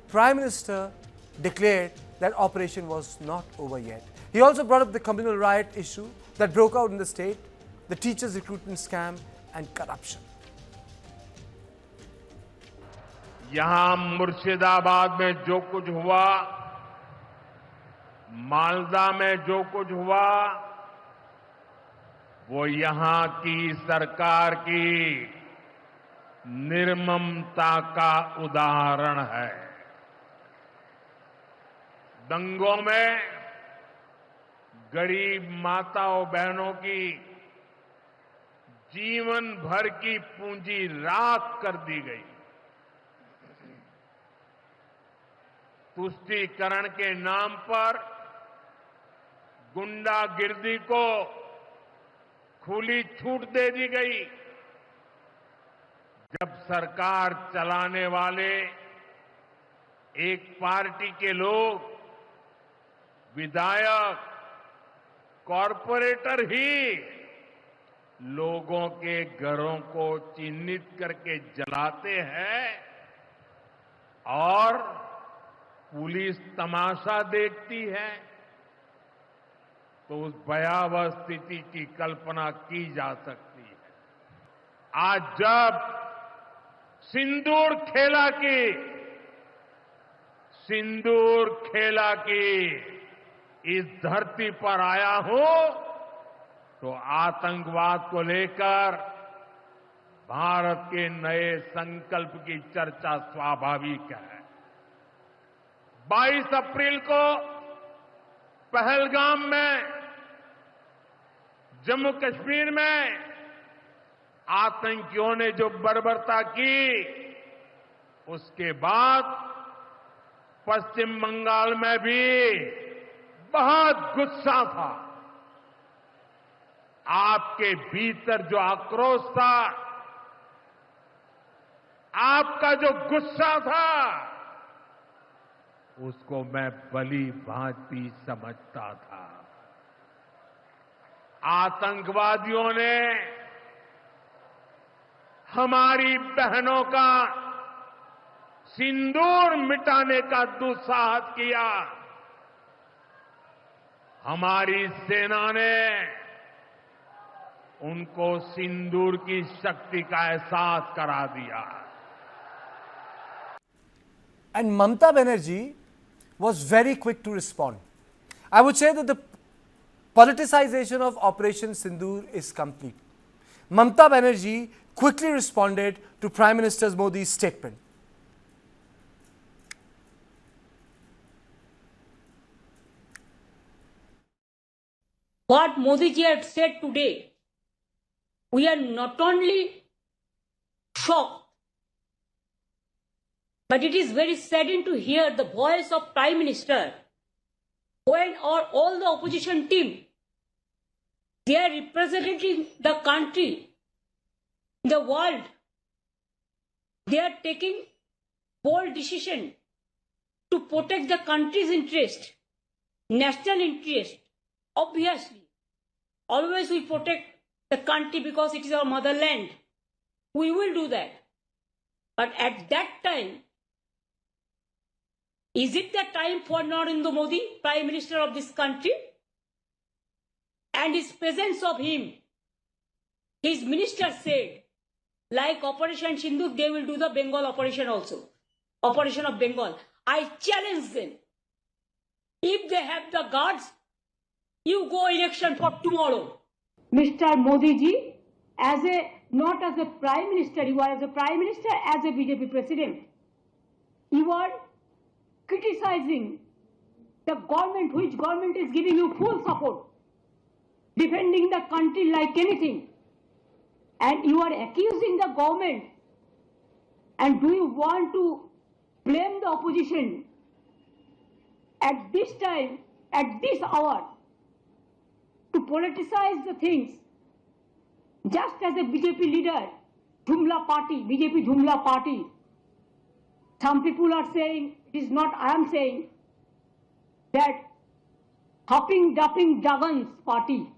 Prime Minister declared that operation was not over yet. He also brought up the communal riot issue that broke out in the state, the teachers' recruitment scam and corruption. यहां मुर्शिदाबाद में जो कुछ हुआ, मालदा में जो कुछ हुआ, वो यहां की सरकार की निर्ममता का उदाहरण है। दंगों में गरीब माताओं बहनों की जीवन भर की पूंजी राख कर दी गई। तुष्टीकरण के नाम पर गुंडागिर्दी को खुली छूट दे दी गई। जब सरकार चलाने वाले एक पार्टी के लोग, विधायक, कॉरपोरेटर ही लोगों के घरों को चिन्हित करके जलाते हैं और पुलिस तमाशा देखती है, तो उस भयावह स्थिति की कल्पना की जा सकती है। आज जब सिंदूर खेला की इस धरती पर आया हूं, तो आतंकवाद को लेकर भारत के नए संकल्प की चर्चा स्वाभाविक है। 22 अप्रैल को पहलगाम में, जम्मू कश्मीर में आतंकियों ने जो बर्बरता की, उसके बाद पश्चिम बंगाल में भी बहुत गुस्सा था। आपके भीतर जो आक्रोश था, आपका जो गुस्सा था, उसको मैं भली भांति समझता था। आतंकवादियों ने हमारी बहनों का सिंदूर मिटाने का दुस्साहस किया। हमारी सेना ने उनको सिंदूर की शक्ति का एहसास करा दिया। And Mamata Banerjee was very quick to respond. I would say that the politicization of Operation Sindoor is complete. Mamata Banerjee quickly responded to Prime Minister Modi's statement. What Modi ji had said today, we are not only shocked, but it is very saddening to hear the voice of Prime Minister when all the opposition team, they are representing the country, the world. They are taking bold decision to protect the country's interest, national interest. Obviously, always we protect the country because it is our motherland. We will do that. But at that time, is it the time for Narendra Modi, Prime Minister of this country? And his presence of him, his minister said, like Operation Sindoor, they will do the Bengal operation also. Operation of Bengal. I challenge them. If they have the guards, you go election for tomorrow. Mr. Modi ji, not as a Prime Minister, you are as a Prime Minister, as a BJP President. You are criticizing the government, which government is giving you full support, defending the country like anything. And you are accusing the government. And do you want to blame the opposition at this time, at this hour, to politicize the things? Just as a BJP leader, Dhumla party, BJP Dhumla party, some people are saying, it is not I am saying, that hopping, dupping, Jagan's party.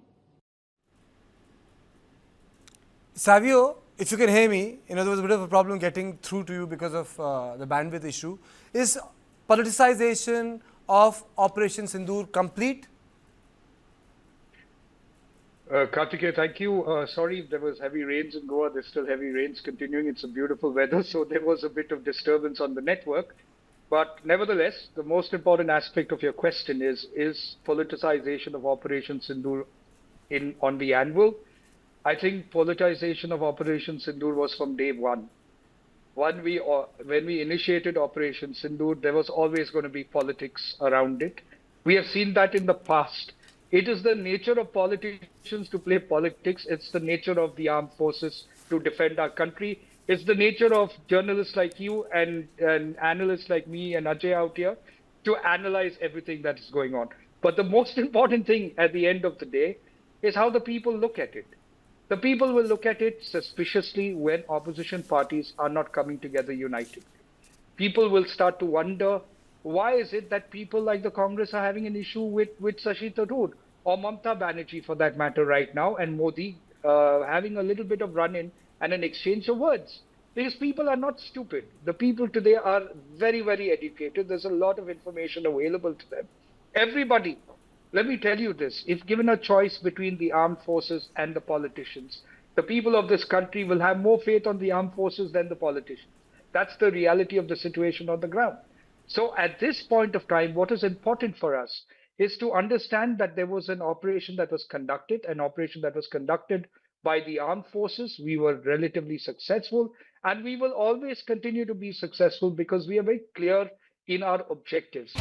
Savio, if you can hear me, there was a bit of a problem getting through to you because of the bandwidth issue. Is politicization of Operation Sindoor complete? Kartikeya, thank you. Sorry if there was heavy rains in Goa. There's still heavy rains continuing. It's a beautiful weather, so there was a bit of disturbance on the network. But nevertheless, the most important aspect of your question is politicization of Operation Sindoor on the anvil? I think politicization of Operation Sindoor was from day one. When we initiated Operation Sindoor, there was always going to be politics around it. We have seen that in the past. It is the nature of politicians to play politics. It's the nature of the armed forces to defend our country. It's the nature of journalists like you and analysts like me and Ajay out here to analyze everything that is going on. But the most important thing at the end of the day is how the people look at it. The people will look at it suspiciously when opposition parties are not coming together united. People will start to wonder, why is it that people like the Congress are having an issue with Shashi Tharoor or Mamata Banerjee for that matter right now, and Modi having a little bit of run-in and an exchange of words? Because people are not stupid. The people today are very, very educated. There's a lot of information available to them. Everybody, let me tell you this, if given a choice between the armed forces and the politicians, the people of this country will have more faith on the armed forces than the politicians. That's the reality of the situation on the ground. So at this point of time, what is important for us is to understand that there was an operation that was conducted, by the armed forces. We were relatively successful, and we will always continue to be successful because we are very clear in our objectives.